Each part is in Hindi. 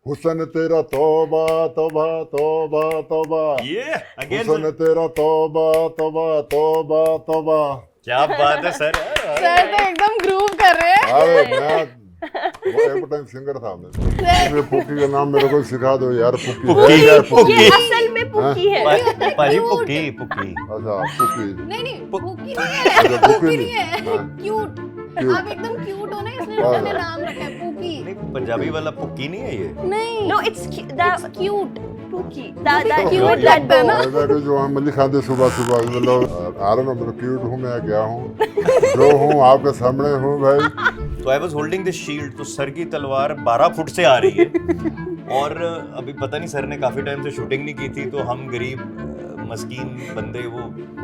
हुस्न तेरा तौबा तौबा तौबा तौबा, अगेन हुस्न तेरा तौबा तौबा तौबा तौबा। क्या बात है सर। सर तो एकदम ग्रूव कर रहे हैं। अरे मैं वो एक टाइम सिंगर था मैं पुक्की का नाम मेरे को सिखा दो यार। पुक्की है क्या है? पुक्की ये असल में पुक्की है। पाजी पुक्की पुक्की। अच्छा पुक्की। नहीं नहीं भूखी नहीं है, अच्छा, भूखी भूखी नहीं। नहीं है, हाँ। क्यूट। Cute। आप एकदम क्यूट हो ना, इसलिए उन्होंने नाम रखा है पूकी। नहीं पंजाबी वाला पुक्की नहीं है ये। नहीं No, it's क्यूट। पुक्की। क्यूट लगता है ना। मैं तो जो हम मल्ली खाते सुबह सुबह मतलब आ रहा मतलब क्यूट हूँ मैं क्या हूँ जो हूँ आपके सामने हूँ भाई। तो I was holding this shield, तो सर की तलवार 12 फुट से आ रही है और अभी पता नहीं सर ने काफी टाइम से शूटिंग नहीं की थी, तो हम गरीब मस्कीन बंदे वो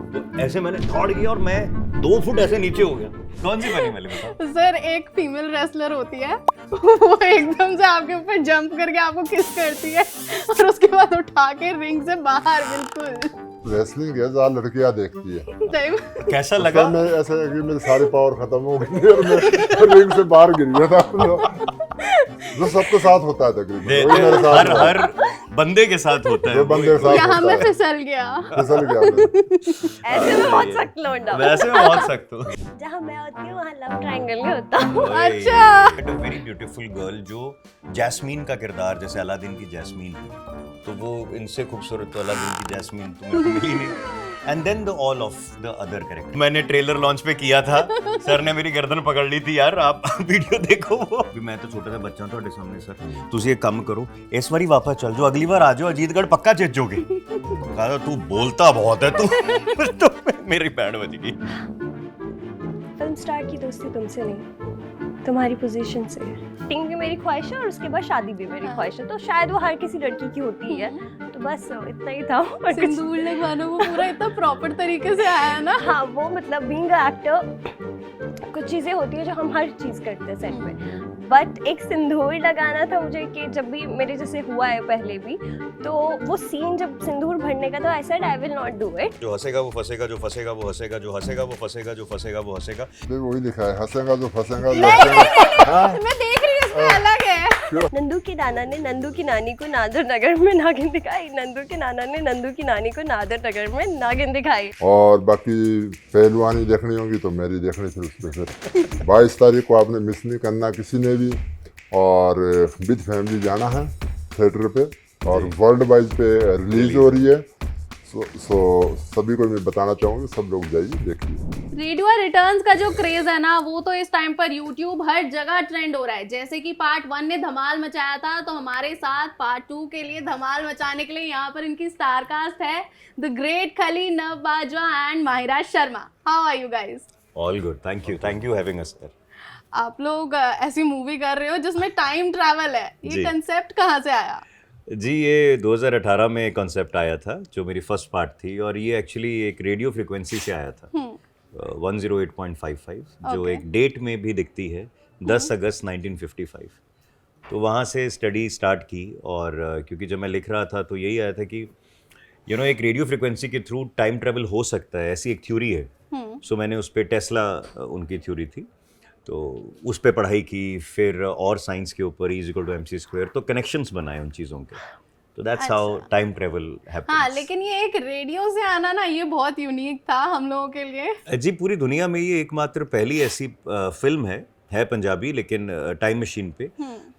तो ऐसे मैंने दौड़ गया और मैं 2 फुट ऐसे नीचे हो गया। कौन सी बनी वाली बताओ? सर एक फीमेल रेसलर होती है, वो एकदम से आपके ऊपर जंप करके आपको किस करती है और उसके बाद उठा के रिंग से बाहर बिल्कुल। रेसलिंग है जहाँ लड़कियाँ देखती है। सही में। कैसा लगा? मैं ऐसे कि मेरी सारी पावर खत्म हो गई और मैं रिंग से बाहर गिर गया था। जो सबके साथ होता है तकरीबन वही मेरे साथ हर हुआ। हर बंदे के साथ होता है जो बंदे के साथ यहाँ मैं होता है। फिसल गया। फिसल गया मैं। ऐसे में बहुत सख्त लौंडा। वैसे मैं बहुत सख्त हूँ। जहाँ मैं होती हूँ वहाँ लव ट्रायंगल नहीं होता। अच्छा। वेरी ब्यूटीफुल गर्ल जो जैस्मीन का किरदार, जैसे अलादीन की जैस्मीन है, तो वो इनसे खूबसूरत तो अलादीन की जैस्मीन तो मेरे को मिली नहीं। And then the all of the other character मैंने ट्रेलर लॉन्च पे किया था, सर ने मेरी गर्दन पकड़ ली थी यार आप वीडियो देखो वो। अभी मैं तो छोटा सा बच्चा ਤੁਹਾਡੇ सामने सर, ਤੁਸੀਂ एक काम करो इस बारी वापस चल जाओ, अगली बार आ जाओ, अजीतगढ़ पक्का जीत जाओगे। कहा तू बोलता बहुत है तू। तो मेरी बैंड बज गई। फिल्म स्टार की दोस्ती तुमसे नहीं, तुम्हारी पोजीशन से। टिंग भी मेरी ख्वाहिश है और उसके बाद शादी भी मेरी ख्वाहिश है, तो शायद वो हर किसी लड़की की होती है। तो बस इतना ही था। और कुछ- सिंदूर लगवाना वो पूरा इतना प्रॉपर तरीके से आया है ना। हाँ वो मतलब बीइंग एक्टर कुछ चीज़ें होती है जो हम हर चीज़ करते हैं सेट पे, बट एक सिंदूर लगाना था मुझे कि जब भी मेरे जैसे हुआ है पहले भी, तो वो सीन जब सिंदूर भरने का, तो I said I will not do it. जो हंसेगा वो फंसेगा, जो फंसेगा वो हंसेगा, जो हंसेगा वो फंसेगा, जो फंसेगा वो हंसेगा। फिर वही लिखा है हंसेगा जो फंसेगा जो हंसेगा। हाँ? मैं देख रही हूँ इसमें अलग है। नंदू के नाना ने नंदू की नानी को नादर नगर में नागिन दिखाई, नंदू के नाना ने नंदू की नानी को नादर नगर में नागिन दिखाई। और बाकी पहलवानी देखनी होगी तो मेरी देखनी थी उस पर। फिर 22 तारीख को आपने मिस नहीं करना किसी ने भी, और विद फैमिली जाना है थिएटर पे और वर्ल्ड वाइड पे रिलीज हो रही है। सो सभी को मैं बताना चाहूँगी सब लोग जाइए देखिए। रेडियो रिटर्न्स का जो क्रेज है ना, वो तो इस टाइम पर यूट्यूब हर जगह ट्रेंड हो रहा है। जैसे कि पार्ट 1 ने धमाल मचाया था, तो हमारे साथ पार्ट 2 के लिए धमाल मचाने के लिए यहाँ पर इनकी स्टार कास्ट है, the great Khali, Nav Bajwa and Mahira Sharma. How are you guys? All good, thank you having us sir. आप लोग ऐसी मूवी कर रहे हो जिसमें टाइम ट्रैवल है, ये जी। कंसेप्ट कहाँ से आया? जी ये 2018 में कॉन्सेप्ट आया था, जो मेरी फर्स्ट पार्ट थी, और ये एक्चुअली एक रेडियो फ्रिक्वेंसी से आया था 108.55, जो Okay. एक डेट में भी दिखती है 10 अगस्त 1955। तो वहाँ से स्टडी स्टार्ट की, और क्योंकि जब मैं लिख रहा था तो यही आया था कि एक रेडियो फ्रिक्वेंसी के थ्रू टाइम ट्रेवल हो सकता है, ऐसी एक थ्योरी है। सो मैंने उस पर टेस्ला उनकी थ्योरी थी, तो उस पर पढ़ाई की, फिर और साइंस के ऊपर E=mc², तो कनेक्शंस बनाए उन चीज़ों के। तो that's how time travel happens. हाँ, लेकिन ये एक रेडियो से आना ना, ये बहुत यूनिक था हम लोगों के लिए। जी पूरी दुनिया में ये एकमात्र पहली ऐसी फिल्म है पंजाबी, लेकिन टाइम मशीन पे,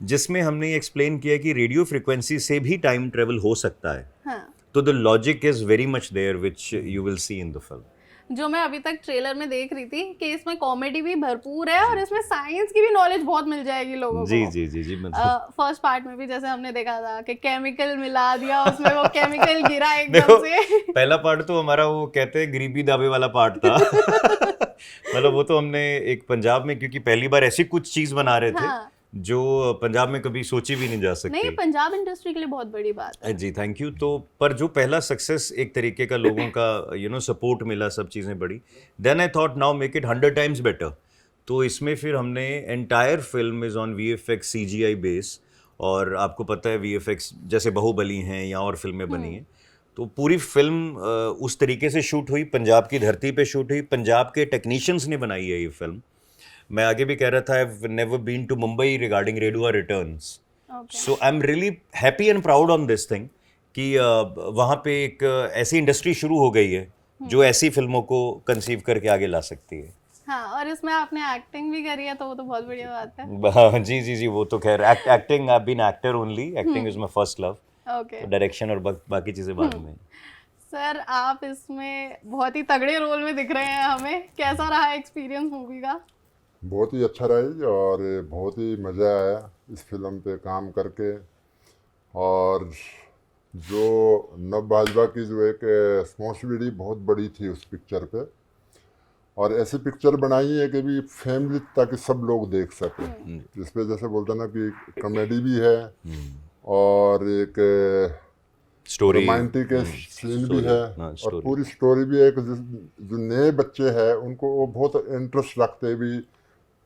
जिसमें हमने ये एक्सप्लेन किया कि रेडियो फ्रिक्वेंसी से भी टाइम ट्रेवल हो सकता है। हाँ। तो the logic is very much there which you will see in the film. जो मैं अभी तक ट्रेलर में देख रही थी कि इसमें कॉमेडी भी भरपूर है और इसमें साइंस की भी नॉलेज बहुत मिल जाएगी लोगों जी को। जी जी जी मतलब फर्स्ट पार्ट में भी जैसे हमने देखा था कि केमिकल मिला दिया उसमें, वो केमिकल गिरा देखो एकदम से। पहला पार्ट तो हमारा वो कहते हैं गरीबी दावे वाला पार्ट था। मतलब वो तो हमने एक पंजाब में, क्योंकि पहली बार ऐसी कुछ चीज बना रहे थे हाँ। जो पंजाब में कभी सोची भी नहीं जा नहीं, सकती। पंजाब इंडस्ट्री के लिए बहुत बड़ी बात है। जी थैंक यू। तो पर जो पहला सक्सेस एक तरीके का लोगों का सपोर्ट मिला, सब चीज़ें बड़ी, then I thought now make it 100 times better. तो इसमें फिर हमने entire film is on VFX CGI base, और आपको पता है VFX जैसे बाहुबली हैं या और फिल्में बनी हैं, तो पूरी फिल्म उस तरीके से शूट हुई, पंजाब की धरती पे शूट हुई, पंजाब के टेक्नीशियंस ने बनाई है ये फिल्म। मैं आगे भी कह रहा था, I have never been to Mumbai regarding Radio Returns, so I am really happy and proud on this thing कि वहाँ पे एक ऐसी इंडस्ट्री शुरू हो गई है जो ऐसी फिल्मों को कंसीव करके आगे ला सकती है। हाँ, और इसमें आपने एक्टिंग भी करी है तो वो तो बहुत बढ़िया बात है। हाँ, जी जी जी, वो तो खैर acting, I have been actor only, acting is my first love. Okay direction और बाकी चीजें बाद में। सर, आप इसमें बहुत ही तगड़े रोल में दिख रहे हैं हमें, कैसा रहा एक्सपीरियंस मूवी का? बहुत ही अच्छा रही और बहुत ही मज़ा आया इस फिल्म पे काम करके। और जो नव बाजवा की जो एक रिस्पॉन्सिबिलिटी बहुत बड़ी थी उस पिक्चर पे, और ऐसी पिक्चर बनाई है कि भी फैमिली ताकि सब लोग देख सकें, जिसपे जैसे बोलते हैं ना कि कॉमेडी भी है और एक स्टोरी, रोमांटिक सीन भी है, हाँ, और story। पूरी स्टोरी भी है कि जो नए बच्चे हैं उनको वो बहुत इंटरेस्ट रखते भी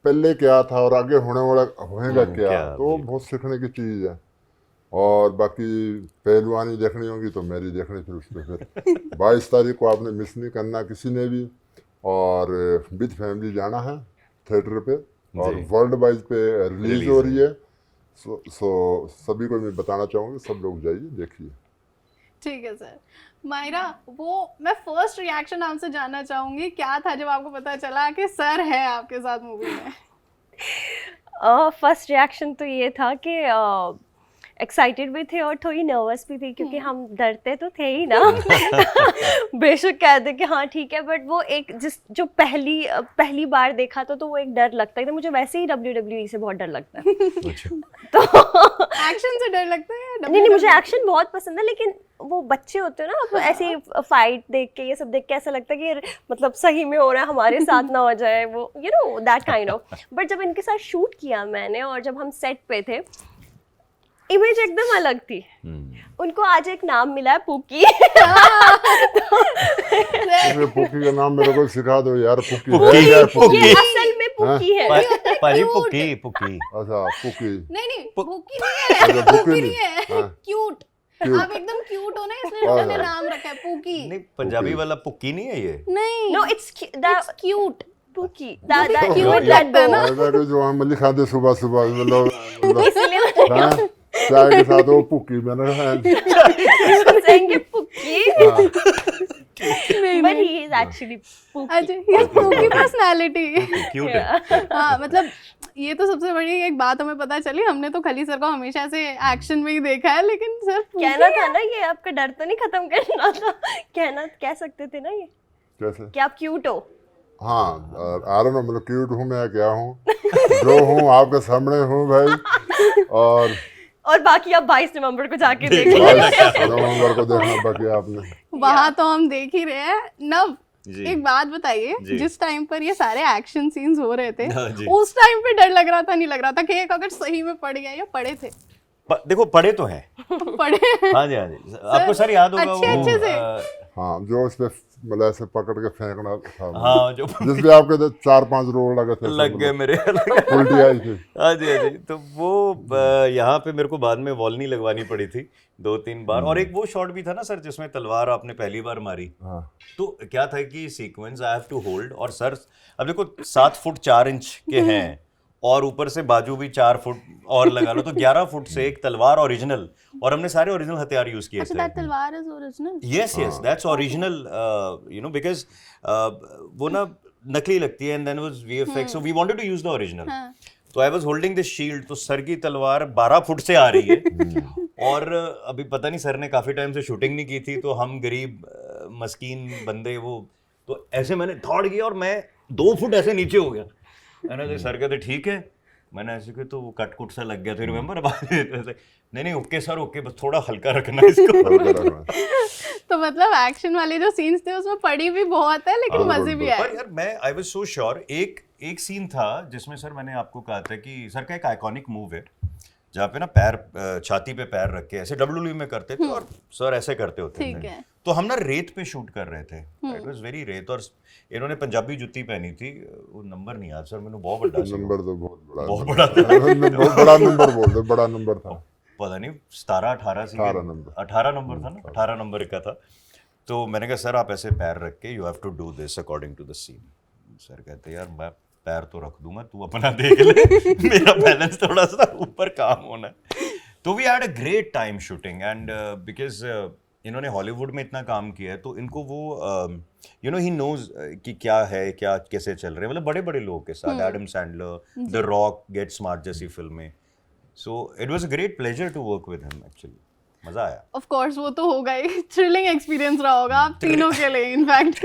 पहले क्या था और आगे होने वाला होएगा क्या, तो वो बहुत सीखने की चीज़ है। और बाकी पहलवानी देखनी होगी तो मेरी देखनी थी उसमें। फिर 22 तारीख को आपने मिस नहीं करना किसी ने भी, और विद फैमिली जाना है थिएटर पे, और जी। वर्ल्ड वाइड पे रिलीज हो रही है। सो सभी को मैं बताना चाहूँगी, सब लोग जाइए देखिए। ठीक है सर। मायरा, वो मैं फर्स्ट रिएक्शन आपसे जानना चाहूंगी, क्या था जब आपको पता चला कि सर है आपके साथ मूवी में? फर्स्ट रिएक्शन तो ये था कि एक्साइटेड भी थे और थोड़ी नर्वस भी थी, क्योंकि हम डरते तो थे ही ना। बेशक कहते कि हाँ ठीक है, बट वो एक जो पहली बार देखा तो वो एक डर लगता है। तो मुझे वैसे ही WWE से बहुत डर लगता है। तो एक्शन से डर लगता है? नहीं, मुझे एक्शन बहुत पसंद है, लेकिन वो बच्चे होते हैं ना, तो ऐसे फाइट देख के, ये सब देख के ऐसा लगता है कि मतलब सही में हो रहा है, हमारे साथ ना हो जाए वो, you know that kind of. But जब इनके साथ शूट किया मैंने और जब हम सेट पे थे, इमेज एकदम अलग थी। उनको आज एक नाम मिला है, पुकी। पुकी का नाम मेरे को सिखा दो यार। पुकी पुकी, है क्या? पुकी ये असल में पुकी है। पाजी पुकी पुकी। अच्छा पुकी। नहीं पुकी नहीं है। अच्छा, पुकी पुकी नहीं। नहीं है, हाँ। क्यूट। Cute। आप एकदम क्यूट हो ना, इसलिए मैंने नाम रखा है पुकी। नहीं, पंजाबी वाला पुक्की नहीं है ये। नहीं, No, it's cute. पुकी। That cute cute लगता है ना। ऐसा कि जो हम लिखा दे सुबह सुबह मतलब इसलिए हाँ, चाय के साथ वो पुकी मैंने saying पुकी, नहीं but he is actually पुकी। अच्छा, ये पुकी पर्सनालिटी। क्यूट है। हाँ, मतलब ये तो सबसे बड़ी एक बात हमें पता चली। हमने तो खली सर को हमेशा से एक्शन में ही देखा है, लेकिन सर कहना था ना, ये आपका डर तो नहीं खत्म करना था। कह सकते थे ना ये कैसे? कि आप क्यूट हो। हाँ, आ रहा ना, मतलब क्यूट हूँ मैं, क्या हूँ जो हूँ आपके सामने हूँ भाई। और बाकी आप 22 नवंबर को जाके देख 22 नवंबर को देखना बाकी आपने। वहाँ तो हम देख ही रहे हैं। नव, जी। एक बात बताइए, जी। जिस टाइम पर ये सारे एक्शन सीन्स हो रहे थे, हाँ, जी। उस टाइम पे डर लग रहा था, नहीं लग रहा था कि एक अगर सही में पड़ गया, या पड़े थे? देखो पढ़े तो हैं। पड़े। हाँ जी, हाँ जी, आपको सर याद होगा अच्छे से। हाँ, जो उस पे मतलब ऐसे पकड़ के फेंकना था, हाँ, जो जिसपे आपके तो 4-5 रोल लगे थे, लग गए मेरे। उल्टी आई थी। हाँ जी, हाँ जी, तो वो यहाँ पे मेरे को बाद में वॉल्नी लगवानी पड़ी थी 2-3 बार। और एक वो शॉट भी था ना सर, जिसमें तलवार आपने पहली बार मारी। हाँ। तो क्या था कि sequence I have to hold, और सर अब देखो 7 फुट 4 इंच के हैं, और ऊपर से बाजू भी 4 फुट और लगा लो, तो 11 फुट से एक तलवार ओरिजिनल, और हमने सारे ओरिजिनल हथियार यूज किए अच्छा, थे। that तलवार is original? Yes, that's original, you know, because वो ना नकली लगती है, and then was VFX, so we wanted to use the original. हाँ। तो I was holding this shield, तो सर की तलवार 12 फुट से आ रही है, और अभी पता नहीं सर ने काफी टाइम से शूटिंग नहीं की थी, तो हम गरीब मस्कीन बंदे, वो तो ऐसे मैंने दौड़ गया और मैं 2 फुट ऐसे नीचे हो गया। मैंने सर कहते ठीक है, मैंने ऐसे कि तो वो कट कुट सा लग गया था, रिमेम्बर? नहीं ओके सर, ओके, बस थोड़ा हल्का रखना इसको। तो मतलब एक्शन वाले जो सीन्स थे उसमें पड़ी भी बहुत है, लेकिन मजे भी आए। पर यार मैं आई वाज सो श्योर, एक सीन था जिसमें सर मैंने आपको कहा था कि सर का एक आइकॉनिक मूव है जहाँ पे ना पैर छाती पे पैर रख के ऐसे WWE में करते थे, और सर ऐसे करते होते ठीक थे। है। तो हम ना रेत पे शूट कर रहे थे, इट वाज वेरी रेत, और इन्होंने पंजाबी जुत्ती पहनी थी, वो नंबर नहीं याद सर, मैंने बहुत बड़ा सी, नंबर तो बहुत बड़ा बहुत बड़ा नंबर बोल दो, बड़ा नंबर था, पता नहीं 17-18 सी 18 नंबर। 18 नंबर था ना, 18 नंबर का था। तो मैंने कहा सर आप ऐसे पैर रख के, you have to do this according to the scene. Sir कहते यार मैं पैर तो रख दूंगा, तू अपना देख ले, मेरा बैलेंस थोड़ा सा ऊपर काम होना है। तो we had a great time shooting and because इन्होंने हॉलीवुड में इतना काम किया है तो इनको वो यू नो ही नोज कि क्या है क्या कैसे चल रहे हैं, मतलब बड़े बड़े लोगों के साथ, Adam Sandler, the Rock, Get Smart जैसी फिल्में. So it was a great pleasure to work with him actually. मजा आया. ऑफ कोर्स वो तो होगा ही, थ्रिलिंग एक्सपीरियंस रहा होगा आप तीनों के लिए इनफैक्ट.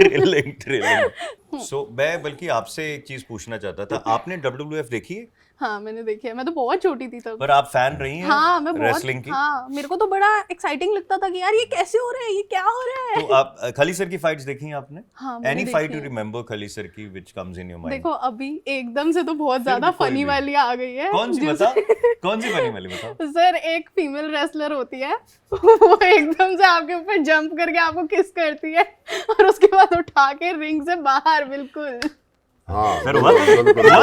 थ्रिलिंग. सो मैं बल्कि आपसे एक चीज पूछना चाहता था, आपने WWF देखी है? हाँ मैंने देखी है, मैं तो बहुत छोटी थी तब. पर आप फैन रही हैं हाँ मैं बहुत, रेसलिंग की? हाँ मेरे को तो बड़ा एक्साइटिंग लगता था कि यार ये कैसे हो रहा है, ये क्या हो रहा है. तो आप खली सर की फाइट्स देखी हैं आपने? हाँ, मैंने एनी देखी फाइट यू है. रिमेंबर खली सर की which comes in your mind? देखो अभी एकदम से तो बहुत ज्यादा भी कोई फनी भी. वाली आ गई है. कौन सी जिस- बताओ, कौन सी फनी वाली बताओ. सर एक फीमेल रेसलर होती है वो एकदम से आपके ऊपर जंप करके आपको किस करती है और उसके बाद उठा के रिंग से बाहर. बिल्कुल हाँ सर हुआ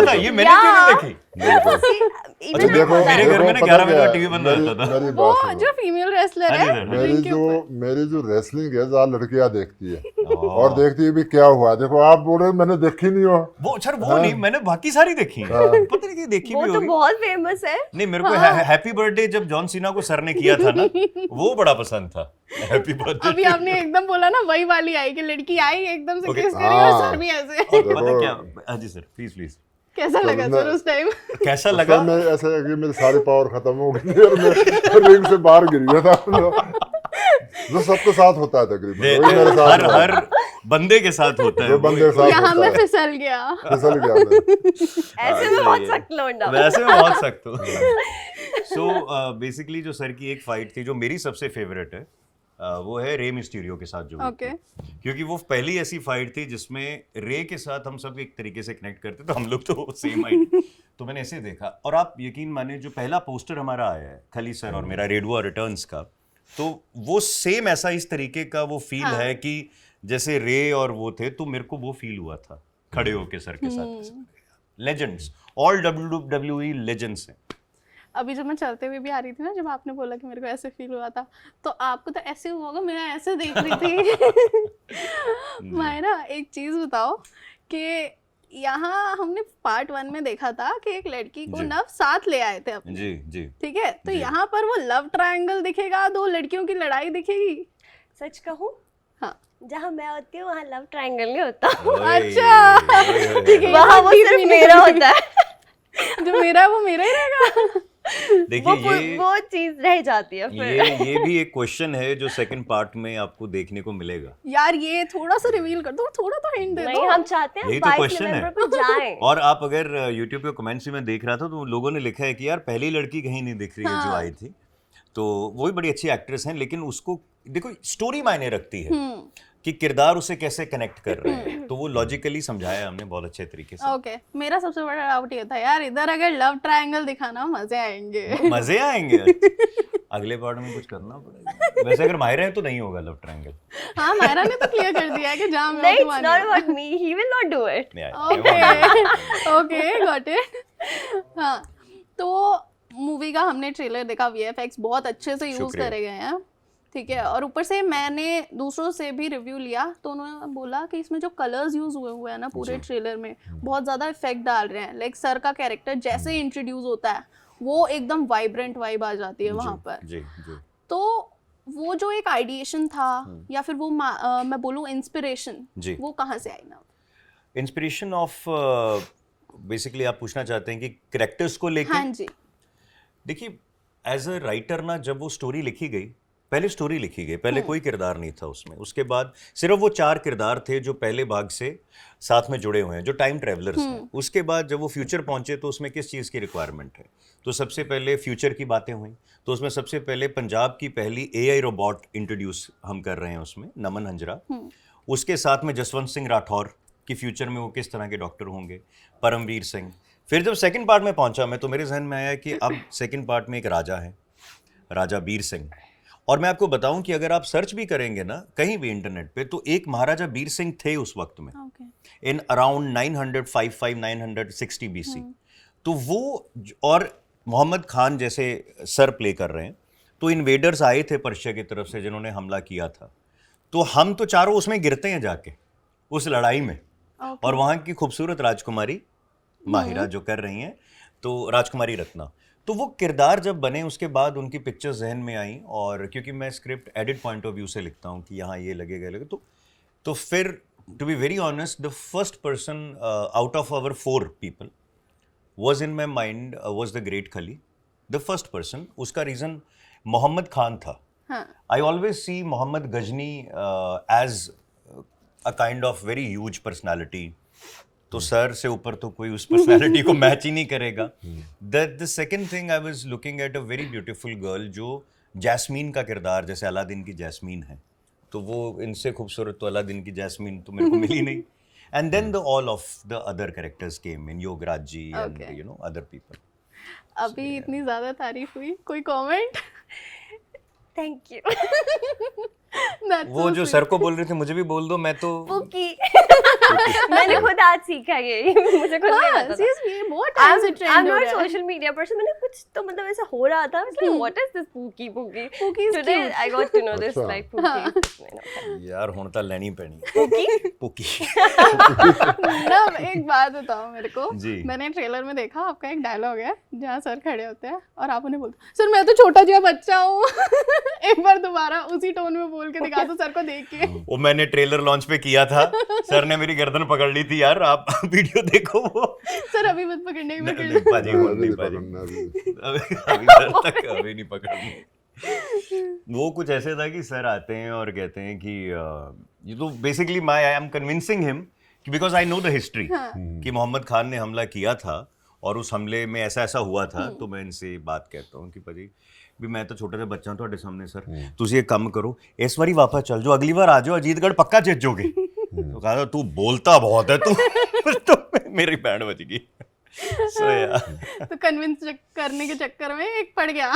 था ये मैंने क्यों नहीं देखी? अच्छा देखो, मेरे घर में ना देखो, 11 बजे पता का क्या टीवी है? बंद रहता था. मेरी वो बात सुनो। जो फीमेल रेसलर हाँ जी है सर. मेरी रिंग के जो ऊपर. मेरी जो रेसलिंग है ज्यादा लड़कियां देखती है और देखती है भी क्या हुआ. देखो आप बोल रहे हो मैंने देखी नहीं हो. वो सर वो नहीं, मैंने बाकी सारी देखी हैं. पता नहीं कि देखी वो भी तो होगी. बहुत फेमस है. नहीं मेरे को हैप्पी बर्थडे जब जॉन सीना को सर ने किया था ना वो बड़ा पसंद था. Happy birthday. अभी आपने एकदम बोला ना वही वाली आई कि लड़की आई एकदम से Okay. किस करी और हाँ. सर भी ऐसे. पता देखो, क्या, हाँ जी सर प्लीज कैसा लगा मैं- सर उस टाइम? कैसा उस लगा? टाइम मैं ऐसा है कि मेरी सारी पावर खत्म हो गई थी और मैं रिंग से बाहर गिर गया था. जो सबके साथ होता है तकरीबन वही मेरे साथ हर हुआ. हर बंदे के साथ होता है जो बंदे के साथ यहाँ होता मैं है. फिसल गया. फिसल गया मैं. ऐसे में बहुत सख्त लौंडा. वैसे मैं बहुत सख्त हूँ. सो बेसिकली जो सर की एक फाइट थी जो मेरी सबसे फेवरेट है वो है रे मिस्टीरियो के साथ जो हुई Okay. थी. क्योंकि वो पहली ऐसी फाइट थी जिसमें रे के साथ हम सब एक तरीके से कनेक्ट करते तो हम लोग तो सेम आई. तो मैंने ऐसे देखा और आप यकीन माने जो पहला पोस्टर हमारा आया है खली सर और मेरा रेडुआ रिटर्न्स का, तो वो सेम ऐसा इस तरीके का वो फील हाँ. है कि जैसे रे और वो थे, तो मेरे को वो फील हुआ था खड़े होके सर के साथ. लेजेंड्स, ऑल WWE लेजेंड्स हैं. अभी जब मैं चलते हुए भी आ रही थी ना, जब आपने बोला कि मेरे को ऐसे फील हुआ था, तो आपको तो ऐसे हुआ होगा, मैं ऐसे देख रही थी. मायरा एक चीज बताओ कि यहाँ हमने पार्ट 1 में देखा था कि एक लड़की को जी. नव साथ ले आए थे अपने. जी जी. ठीक है, तो जी. यहाँ पर वो लव ट्रायंगल दिखेगा, दो लड़कियों की लड़ाई दिखेगी. सच कहूँ, हाँ जहाँ मैं होती हूँ वहाँ लव ट्रायंगल नहीं होता. अच्छा. ठीक है, वहाँ वो ये सिर्फ मेरा होता है. जो मेरा है वो मेरा ही रहेगा. देखिए ये वो चीज रह जाती है फिर. ये भी एक क्वेश्चन है जो सेकंड पार्ट में आपको देखने को मिलेगा. यार ये थोड़ा सा रिवील कर दो, थोड़ा तो हिंट दे नहीं, दो. हम चाहते हैं यही तो 22 question है. नवंबर को जाएं. और आप अगर YouTube पे कमेंट्स में देख रहा था तो लोगों ने लिखा है कि यार पहली लड़की कहीं नहीं दिख रही है जो हाँ. आई थी. तो वो भी बड़ी अच्छी एक्ट्रेस हैं, लेकिन उसको देखो स्टोरी मायने रखती है कि किरदार उसे कैसे कनेक्ट कर रहे हैं, तो वो लॉजिकली समझाया हमने बहुत अच्छे तरीके से. ओके मेरा सबसे बड़ा डाउट ये था यार, इधर अगर लव ट्रायंगल दिखाना मजे आएंगे. मजे आएंगे. अगले पार्ट में कुछ करना पड़ेगा. वैसे अगर माहिर है तो नहीं होगा लव ट्रायंगल. हाँ मायरा ने तो क्लियर कर दिया है कि जहाँ मैं नहीं, हूँ, it's not about me. He will not do it. नहीं आएगा. Okay okay got it. हाँ तो मूवी का हमने ट्रेलर देखा, VFX बहुत अच्छे से यूज शुक्रिया. करे गए हैं. ठीक है, और ऊपर से मैंने दूसरों से भी रिव्यू लिया तो उन्होंने बोला कि इसमें जो कलर्स यूज हुए हैं ना पूरे ट्रेलर में, बहुत ज़्यादा इफेक्ट डाल रहे हैं. लाइक सर का कैरेक्टर जैसे ही इंट्रोड्यूस होता है वो एकदम वाइब्रेंट वाइब आ जाती है वहाँ पर. जी जी. तो वो जो एक आइडिएशन था या फिर वो मैं बोलूँ इंस्पिरेशन, जी. वो कहाँ से आई ना? इंस्पिरेशन ऑफ बेसिकली आप पूछना चाहते हैं कि कैरेक्टर्स को लेके. हाँ जी. देखिए एज अ राइटर ना, जब वो स्टोरी लिखी गई, पहले स्टोरी लिखी गई, पहले कोई किरदार नहीं था उसमें. उसके बाद सिर्फ वो 4 किरदार थे जो पहले भाग से साथ में जुड़े हुए हैं, जो टाइम ट्रेवलर्स हैं. उसके बाद जब वो फ्यूचर पहुंचे तो उसमें किस चीज़ की रिक्वायरमेंट है, तो सबसे पहले फ्यूचर की बातें हुई. तो उसमें सबसे पहले पंजाब की पहली AI रोबोट इंट्रोड्यूस हम कर रहे हैं उसमें, नमन हंजरा. उसके साथ में जसवंत सिंह राठौर कि फ्यूचर में वो किस तरह के डॉक्टर होंगे, परमवीर सिंह. फिर जब सेकंड पार्ट में पहुंचा मैं, तो मेरे जहन में आया कि अब सेकंड पार्ट में एक राजा है, राजा बीर सिंह. और मैं आपको बताऊं कि अगर आप सर्च भी करेंगे ना कहीं भी इंटरनेट पे, तो एक महाराजा बीर सिंह थे उस वक्त में, ओके. In around 955 960 BC. तो वो और मोहम्मद खान जैसे सर प्ले कर रहे हैं. तो इन्वेडर्स आए थे पर्शिया की तरफ से जिन्होंने हमला किया था. तो हम तो चारों उसमें गिरते हैं जाके उस लड़ाई में. और वहाँ की खूबसूरत राजकुमारी माहिरा जो कर रही हैं, तो राजकुमारी रत्ना, तो वो किरदार जब बने उसके बाद उनकी पिक्चर्स जहन में आई, और क्योंकि मैं script edit point of view से लिखता हूँ कि यहाँ ये लगेगा तो फिर to be very honest the first person out of our 4 people was in my mind was the great Khali, the first person. उसका रीज़न मोहम्मद खान था. I always see Mohammad Ghazni as a kind of very huge personality. तो सर से ऊपर तो कोई उस पर्सनालिटी को मैच ही नहीं करेगा. The second thing I was looking at a very beautiful girl जो जैस्मीन का किरदार, जैसे अलादीन की जैस्मीन है, तो वो इनसे खूबसूरत तो अलादीन की जैस्मीन तो मेरे को मिली नहीं. And then all of the other characters came in, Yogaraj ji and other people. अभी इतनी ज्यादा तारीफ हुई, कोई कमेंट? Thank you. वो जो सर को बोल रहे थे मुझे भी बोल दो, मैं तो पुकी. मैंने खुद आज सीखा ये, मुझे खुद नहीं पता था. ये बहुत टाइम से ट्रेंड हो I'm रहा not है. Social media person. मैंने कुछ तो मतलब ऐसा हो रहा था, मतलब what is this पुकी? Puki is Today cute. I got to know this like पुकी. यार ਹੁਣ ਤਾਂ ਲੈਣੀ ਪੈਣੀ. पुकी. ना एक बात बताओ मेरे को. जी. मैंने ट्रेलर में देखा आपका एक डायलॉग है जहाँ सर खड़े होते हैं और आप उन्हें बोलते सर मैं तो छोटा जिहा बच्चा हूँ. एक बार दोबारा उसी टोन में बोल के दिखा दो सर को देख के. वो मैंने ट्रेलर लॉन्च पे किया था, सर ने मेरी गर्दन पकड़ ली थी. यार आप वीडियो देखो वो. सर अभी मत पकड़ने की नहीं, पाजी हाँ, नहीं अभी पाजी. पकड़ना अभी। अभी सर तक अभी नहीं पकड़नी. वो कुछ ऐसे था कि सर आते हैं और कहते हैं कि ये तो basically I am convincing him because I know the history कि मोहम्मद खान ने हमला किया था और उस हमले में ऐसा ऐसा हुआ था. तो मैं इनसे बात कहता हूँ कि भाजी भी मैं तो छोटा सा बच्चा हूँ ਤੁਹਾਡੇ सामने सर, ਤੁਸੀਂ एक काम करो इस बारी वापस चल जाओ, अगली बार आ जाओ, अजीतगढ़ पक्का जीत जाओगे. तो कहा तू बोलता बहुत है तो मेरी बैंड बज गई. So, yeah. तो कन्विंस करने के चक्कर में एक पड़ गया.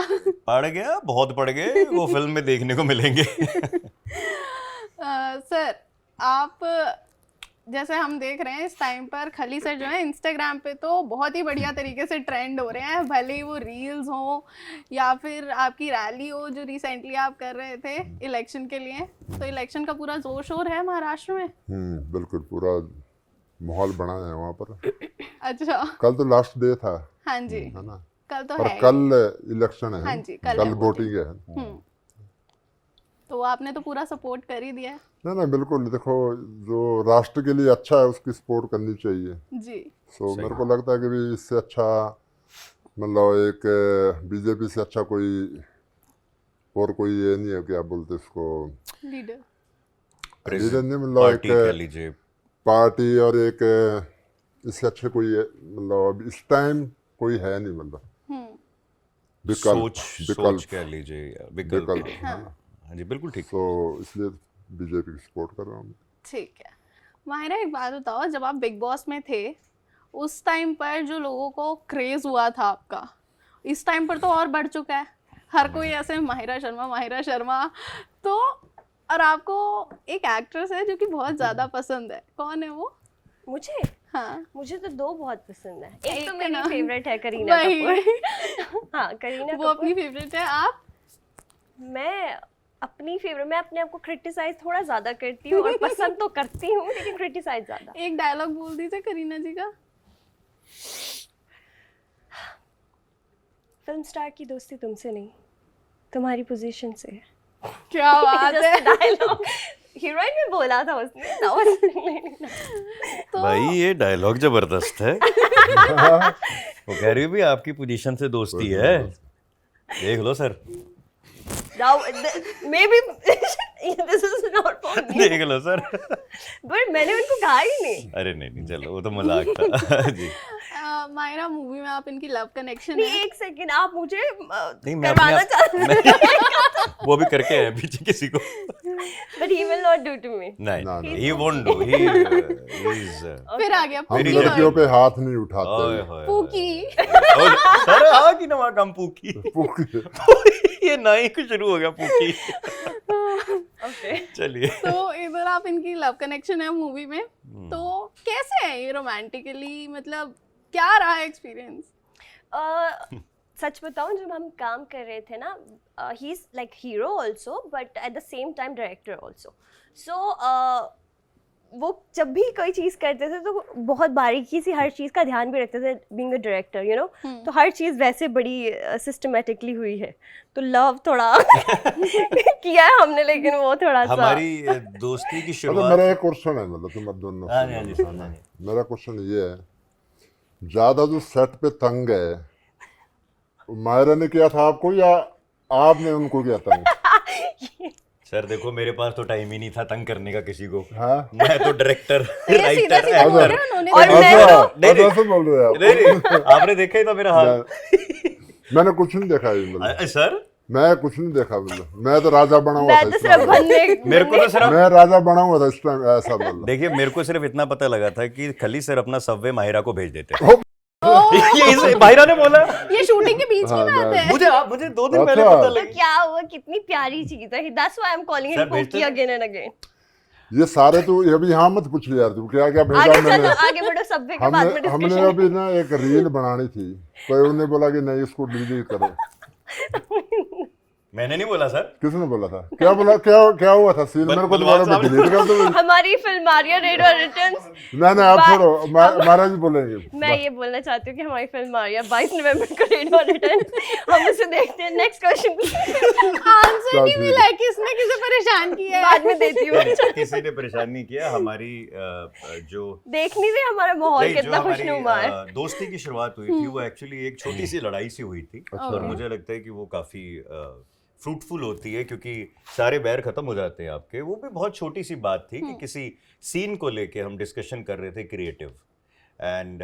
बहुत पड़ गए. वो फिल्म में देखने को मिलेंगे. सर आप जैसे हम देख रहे हैं इस टाइम पर खली सर जो है इंस्टाग्राम पे तो बहुत ही बढ़िया तरीके से ट्रेंड हो रहे हैं, भले ही वो रील्स हो या फिर आपकी रैली हो जो रिसेंटली आप कर रहे थे इलेक्शन के लिए. तो इलेक्शन का पूरा जोर शोर है महाराष्ट्र में. बिल्कुल पूरा माहौल बना है वहाँ पर. अच्छा, कल तो लास्ट डे था. हाँ जी, है ना. कल तो पर है. कल इलेक्शन है. हाँ जी, कल वोटिंग है. तो आपने तो पूरा सपोर्ट कर ही दिया है. ना बिल्कुल. देखो जो राष्ट्र के लिए अच्छा है उसकी सपोर्ट करनी चाहिए जी. सो मेरे को लगता है कि भी इससे अच्छा मतलब एक बीजेपी से अच्छा कोई और कोई ये नहीं है, क्या बोलते इसको, लीडर नहीं मतलब पार्टी कह एक लीजिए. पार्टी और एक इससे अच्छे कोई मतलब इस टाइम कोई है नहीं मतलब सोच कह लीजिए. विकल्प. हाँ जी बिल्कुल ठीक. तो इसलिए बीजेपी की सपोर्ट कर रहा हूँ. ठीक है. माहिरा एक बात बताओ, जब आप बिग बॉस में थे उस टाइम पर जो लोगों को क्रेज हुआ था आपका, इस टाइम पर तो और बढ़ चुका है. हर कोई ऐसे माहिरा शर्मा. तो और आपको एक एक्ट्रेस है जो कि बहुत ज़्यादा पसंद है, कौन है वो? मुझे हाँ, मुझे तो 2 बहुत पसंद है. एक तो एक मेरी ना, फेवरेट है करीना वही. कपूर. हाँ करीना वो अपनी फेवरेट है. आप? मैं अपनी फेवरेट, मैं अपने आप को क्रिटिसाइज थोड़ा ज्यादा करती हूँ और पसंद तो करती हूँ लेकिन क्रिटिसाइज ज्यादा. एक डायलॉग बोल दीजिए करीना जी का. फिल्म स्टार की दोस्ती तुमसे नहीं, तुम्हारी पोजीशन से है. क्या बात है. डायलॉग हीरोइन में बोला था उसने. तो भाई ये डायलॉग जबरदस्त है. वो कह रही है भी आपकी पोजीशन से दोस्ती है. देख लो sir. Now, maybe this is not for me. देख लो सर. But मैंने उनको कहा ही नहीं. अरे नहीं चलो वो तो मजाक था. जी. मायरा मूवी में आप इनकी लव कनेक्शन नहीं, है. एक सेकंड, आप मुझे नहीं मैं करवाना चाहते हैं. वो भी करके है पीछे किसी को. But he will not do to me. नहीं he won't do. He is. फिर आ गया हम पूकी. लड़कियों पे हाथ नहीं उठाते. ओए होए. पूकी. सर आ की नवा काम पूकी. पूकी. ये नई कुछ शुरू हो गया पूकी. Okay. चलिए. तो इधर आप इनकी लव कनेक्शन है मूवी में, तो कैसे है ये रोमांटिकली, मतलब क्या रहा एक्सपीरियंस? सच बताऊं, जब हम काम कर रहे थे ना, he is like hero also but at the same time director also. So वो जब भी कोई चीज़ करते थे तो बहुत बारीकी से हर चीज़ का ध्यान भी रखते थे, being a director you know. तो हर चीज़ वैसे बड़ी सिस्टमेटिकली हुई है। तो लव थोड़ा किया है हमने, लेकिन वो थोड़ा सा हमारी दोस्ती की अच्छा शुरुआत मेरा एक क्वेश्चन है, मतलब तुम दोनों हाँ से जी, हाँ जी, बताना हाँ है। जी। मेरा क्वेश्चन ये है, ज्यादा जो सेट पे तंग है मायरा ने किया था आपको या आपने उनको किया तंग? सर देखो मेरे पास तो टाइम ही नहीं था तंग करने का किसी को। हाँ मैं तो डायरेक्टर ये सीधा राइटर सीधा बोल एक्टर। रहे हैं उन्होंने। और मैं अच्छा, तो नहीं, ऐसे बोल रहे हैं आप? नहीं आपने देखा ही था मेरा हाल। मैंने कुछ नहीं देखा ये, मतलब सर मैं कुछ नहीं देखा, मतलब मैं तो राजा बना हुआ मैं था तो इस सिर्फ टाइम। बनने मेरे को तो सिर्फ मैं राजा बना हुआ था इस टाइम, ऐसा मतलब। देखिए मेरे को सिर्फ इतना पता लगा था कि खली सर अपना सबवे माहिरा को भेज देते ओ, ये माहिरा ने बोला। ये शूटिंग के बीच की हाँ, बात है। मुझे 2 दिन पहले अच्छा। पता तो लगा। क्या हुआ, कितनी प्यारी चीज़ है, that's why I am calling sir, it भेजते पोकी थे? Again and again. ये सारे तो अभी यहाँ मत पूछ यार, तू क्या क्या भेजा आगे मैंने। चलो, आगे बढ़ो, सब्वे के बाद में हमने हमने डिस्कशन। अभी ना एक रील बनानी थी, कोई उन्हें बोला कि नहीं इसको डिलीट करो। मैंने नहीं बोला सर। किसने बोला था? क्या बोला? क्या हुआ था सीन? मेरे को तो बलवान बोला साहब ने- डिलीट कर दो। हमारी फिल्म मारिया रेडो रिटर्न्स, नहीं आप छोड़ो, महाराज जी बोलेंगे। मैं ये बोलना चाहती हूँ कि हमारी फिल्म मारिया 22 नवंबर को रेडो रिटर्न्स, हम उसे देखते हैं। नेक्स्ट क्वेश्चन आंसर चल नहीं ठीक मिला है, किसने किसे परेशान किया है? बाद में देती हूँ। किसी ने परेशान नहीं किया। हमारी जो देखनी भी हमारा माहौल नहीं, जो कितना हमारी खुशनुमा है। दोस्ती की शुरुआत हुई थी वो एक्चुअली एक छोटी सी लड़ाई सी हुई थी, और मुझे लगता है कि वो काफी फ्रूटफुल होती है क्योंकि सारे बैर खत्म हो जाते हैं आपके। वो भी बहुत छोटी सी बात थी कि किसी सीन को लेके हम डिस्कशन कर रहे थे creative, and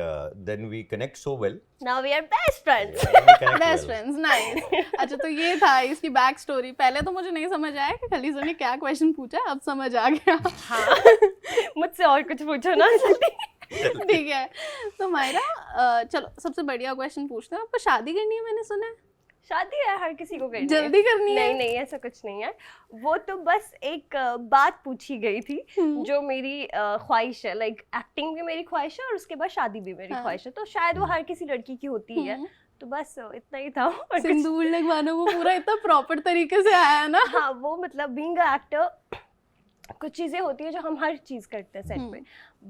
then we connect so well. Now we are best friends. Best friends, nice. अच्छा तो ये था इसकी बैक स्टोरी। पहले तो मुझे नहीं समझ आया कि खली सर ने क्या क्वेश्चन पूछा, अब समझ आ गया। हाँ, मुझसे और कुछ पूछो ना। ठीक है, तो मायरा चलो सबसे बढ़िया क्वेश्चन पूछते हैं। आपको शादी करनी है मैंने सुना है? शादी है, हर किसी को करनी जल्दी है। करनी है? नहीं नहीं, ऐसा कुछ नहीं है। वो तो बस एक बात पूछी गई थी जो मेरी ख्वाहिश है, लाइक एक्टिंग भी मेरी ख्वाहिश है और उसके बाद शादी भी मेरी ख्वाहिश है। तो शायद वो हर किसी लड़की की होती है, तो बस इतना ही था। और कुछ- सिंदूर लगवाना वो पूरा इतना प्रॉपर तरीके से आया है ना। हाँ, वो मतलब बीइंग अ एक्टर कुछ चीज़ें होती है जो हम हर चीज़ करते हैं सेट पे,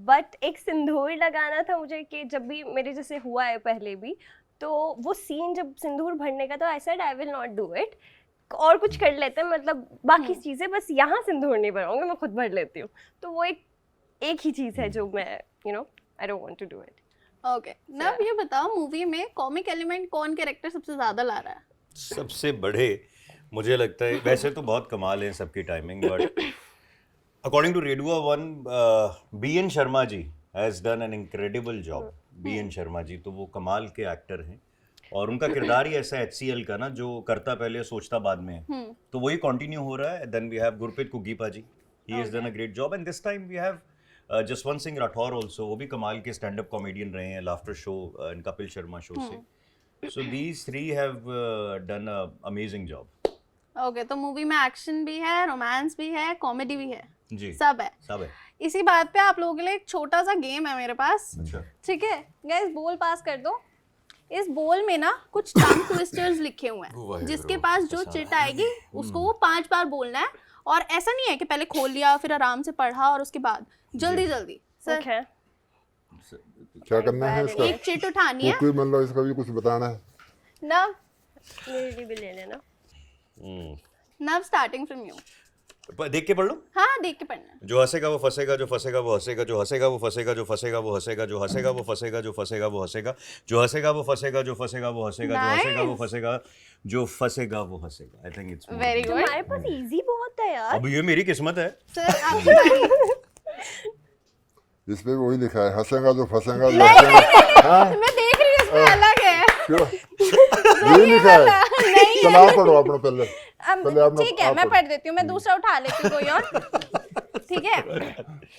बट एक सिंदूर लगाना था मुझे कि जब भी मेरे जैसे हुआ है पहले भी, तो वो सीन जब सिंदूर भरने का, तो I said I will not do it, और कुछ कर लेते हैं, मतलब बाकी चीज़ें, बस यहाँ सिंदूर नहीं भराऊंगी, मैं खुद भर लेती हूँ। तो वो एक ही चीज़ है जो मैं I don't want to do it. Okay, ना अब ये बताओ मूवी में कॉमिक एलिमेंट कौन कैरेक्टर सबसे ज्यादा ला रहा है? सबसे बड़े मुझे लगता है, वैसे तो बहुत कमाल है सबकी टाइमिंग, बट अकॉर्डिंग टू रेडुआ 1 BN Sharma ji has done an incredible job. BN Sharma ji तो वो कमाल के एक्टर हैं, और उनका किरदार ही ऐसा HCL का ना, जो करता पहले सोचता बाद में है, तो वही कंटिन्यू हो रहा है। Then we have Gurpreet Ghuggi ji, he has done a great job, and this time we have Jaswant Singh Rathore also, वो भी कमाल के स्टैंड अप कॉमेडियन रहे हैं laughter show and Kapil Sharma show से। So these three have done a amazing job. Okay, तो मूवी में एक्शन भी है, रोमांस भी है, कॉमेडी भी है, जी सब है। सब है। इसी बात पे आप लोगों के लिए एक छोटा सा गेम है मेरे पास। अच्छा, ठीक है गाइस, बोल पास कर दो। इस बोल में ना कुछ टंग ट्विस्टर्स लिखे हुए हैं, जिसके पास जो चिट आएगी उसको वो 5 बार बोलना है, और ऐसा नहीं है कि पहले खोल लिया फिर आराम से पढ़ा और उसके बाद जल्दी जल्दी। सर ओके, क्या करना है इसका? एक चिट उठानी है कोई मतलब इसका भी कुछ बताना है? ना। मेरे लिए भी ले लेना। नव स्टार्टिंग फ्रॉम यू। देख के पढ़ लो। हाँ, देख के पढ़ना। जो हंसेगा वो फंसेगा, जो फंसेगा वो हंसेगा, जो हंसेगा वो फंसेगा, जो फंसेगा वो हंसेगा, जो हंसेगा वो फंसेगा, जो फंसेगा वो हंसेगा, जो हंसेगा वो फंसेगा, जो फंसेगा वो हंसेगा, जो हंसेगा वो फंसेगा, जो फंसेगा वो हंसेगा। I think it's very good. तुम्हारे पास इजी बहुत है यार। अब ये मेरी किस्मत है। सर आपकी बारी। इस पे वही लिखा है, हंसेगा जो फंसेगा जो हंसेगा। हाँ? मैं देख रही हूँ इसमें अलग है। क्यों? यही लिखा है। नहीं चलो आप पढ़ो अपना पहले। पहले आप ठीक है, मैं पढ़ देती हूँ, मैं दूसरा उठा लेती हूँ कोई और। ठीक है।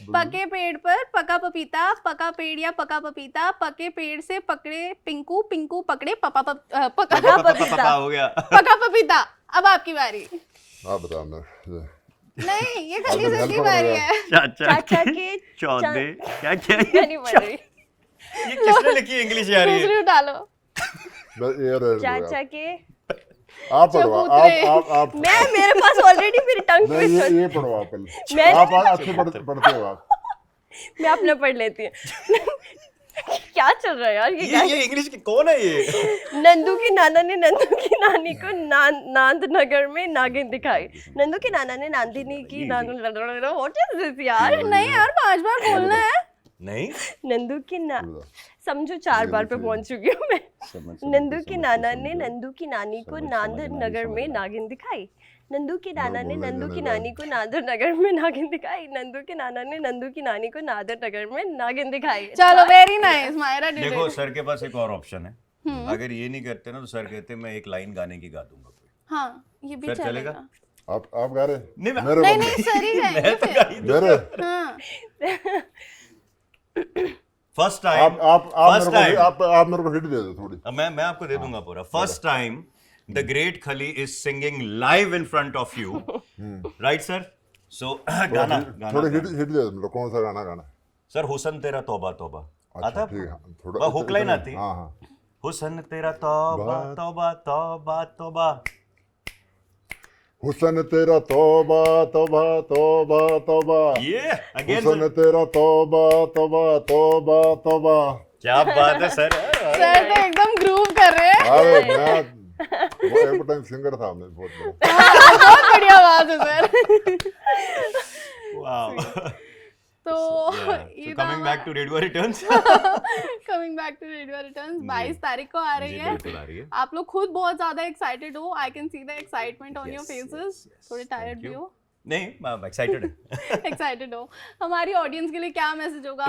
पके पेड़ पर पका पपीता, पका पेड़ या पका पपीता, पके पेड़ से पकड़े पिंकू, पिंकू पकड़े पका पपीता हो गया। पका पपीता। अब आपकी बारी। आप बताओ ना। नहीं, ये खली सर की बारी है। चाचा के चौदे क्या मैं नहीं पढ़ रही। ये किसने लिखी इंग्लिश यार? ये दूसरी उठा लो। बस ये रह चाचा के, आप पढ़ो, आप मैं मेरे पास ऑलरेडी मेरी टंग नहीं ट्विस्ट। ये पढ़ो आप पहले। मैं आप अच्छे पढ़ते हो आप। मैं अपना पढ़ लेती हूँ। क्या चल रहा है यार ये इंग्लिश की कौन है ये? नंदू की नाना ने नंदू की नानी को नांद नगर में नागिन दिखाई। नंदू की नाना ने नांदिनी की व्हाट इज दिस यार? नहीं यार 5 बार बोलना है। नहीं नंदू की ना समझो 4 बार पे पहुंच चुकी हूँ मैं। नंदू की नाना ने नंदू की नानी को नांदर नगर में नागिन दिखाई। नंदू की नाना ने नंदू की नानी को नादर नगर में नागिन दिखाई। नंदू के नाना ने नंदू की नानी को नादर नगर में नागिन दिखाई। चलो वेरी नाइस मायरा डिड देखो इट। सर के पास एक और ऑप्शन है, अगर ये नहीं करते ना तो सर कहते मैं एक लाइन गाने की गा दूंगा। हाँ ये भी फिर चलेगा। चलेगा? आप गा रहे नहीं, मैं- मेरे नहीं बंदे नहीं सर ही गाएंगे फिर। मेरे हाँ फर्स्ट टाइम आप मेरे को हिट दे दो थोड़ी। मैं आपको दे दूंगा पूरा। First time the great Khali is singing live in front of you, right sir? So गाना थोड़ी हिट गाना हिट दे दो मेरे को, कौन सा गाना गाना है? सर हुसन तेरा तौबा तौबा आता अच्छा ठीक है, है? थोड़ा हुक लाइन आती है? हाँ हाँ। हुसन तेरा तौबा तौबा तौबा तौबा। हुसन तेरा तौबा तौबा तौबा तौबा, ये अगेन हुसन तेरा तौबा तौबा तौबा तौबा। क्या बात है सर। सर तो एकदम ग्रूव कर रहे हैं। अरे मैं वो एक टाइम सिंगर था मैं बहुत बड़ा। हाँ, बहुत बढ़िया बात है सर। वाओ। तो So coming back to Radio Returns. Coming back to Radio Returns 22 तारीख को आ रही जी, है। बिल्कुल आ रही है। आप लोग खुद बहुत ज्यादा एक्साइटेड हो। I can see the excitement on your Yes, faces. yes, थोड़े yes. टायर्ड Thank भी you. हो। नहीं, मैं एक्साइटेड है। एक्साइटेड हो। हमारी ऑडियंस के लिए क्या मैसेज होगा?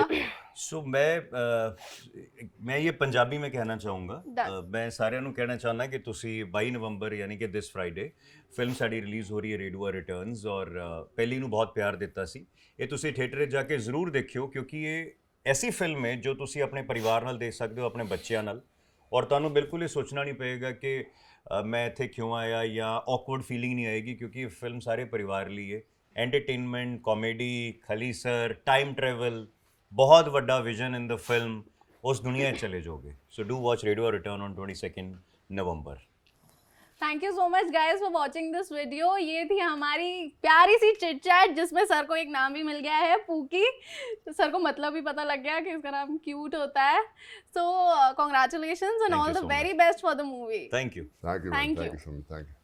सो मैं ये पंजाबी में कहना चाहूँगा। Done. मैं ਸਾਰਿਆਂ ਨੂੰ ਕਹਿਣਾ ਚਾਹੁੰਦਾ ਕਿ ਤੁਸੀਂ 22 ਨਵੰਬਰ ਯਾਨੀ ਕਿ ਦਿਸ ਫਰਾਈਡੇ ਫਿਲਮ ਸਾਡੀ ਰਿਲੀਜ਼ ਹੋ ਰਹੀ ਹੈ ਰੇਡੂਆ ਰਿਟਰਨਸ, ਔਰ ਪਹਿਲੀ ਨੂੰ ਬਹੁਤ ਪਿਆਰ ਦਿੱਤਾ ਸੀ। ਇਹ ਤੁਸੀਂ ਥੀਏਟਰ 'ਚ ਜਾ ਕੇ ਜ਼ਰੂਰ ਦੇਖਿਓ, ਕਿਉਂਕਿ ਇਹ ਐਸੀ ਫਿਲਮ ਹੈ ਜੋ ਤੁਸੀਂ ਆਪਣੇ ਪਰਿਵਾਰ ਨਾਲ ਦੇਖ ਸਕਦੇ ਹੋ, ਆਪਣੇ ਬੱਚਿਆਂ ਨਾਲ, ਔਰ ਤੁਹਾਨੂੰ ਬਿਲਕੁਲ ਇਹ ਸੋਚਣਾ ਨਹੀਂ ਪਏਗਾ ਕਿ मैं इत्थे क्यों आया या ऑकवर्ड फीलिंग नहीं आएगी, क्योंकि ये फिल्म सारे परिवार लिए है। एंटरटेनमेंट, कॉमेडी, खली सर, टाइम ट्रैवल, बहुत बड़ा विजन इन द फिल्म, उस दुनिया में चले जाओगे। So do watch radio return on 22 November. Thank you so much guys for watching this video. ये थी हमारी प्यारी सी चिट चैट, जिसमें सर को एक नाम भी मिल गया है, पूकी। तो सर को मतलब भी पता लग गया कि इसका नाम क्यूट होता है। सो congratulations and Thank all you the so very much. Best for the movie. Thank you. Thank you, Thank thank you. you so much, thank you.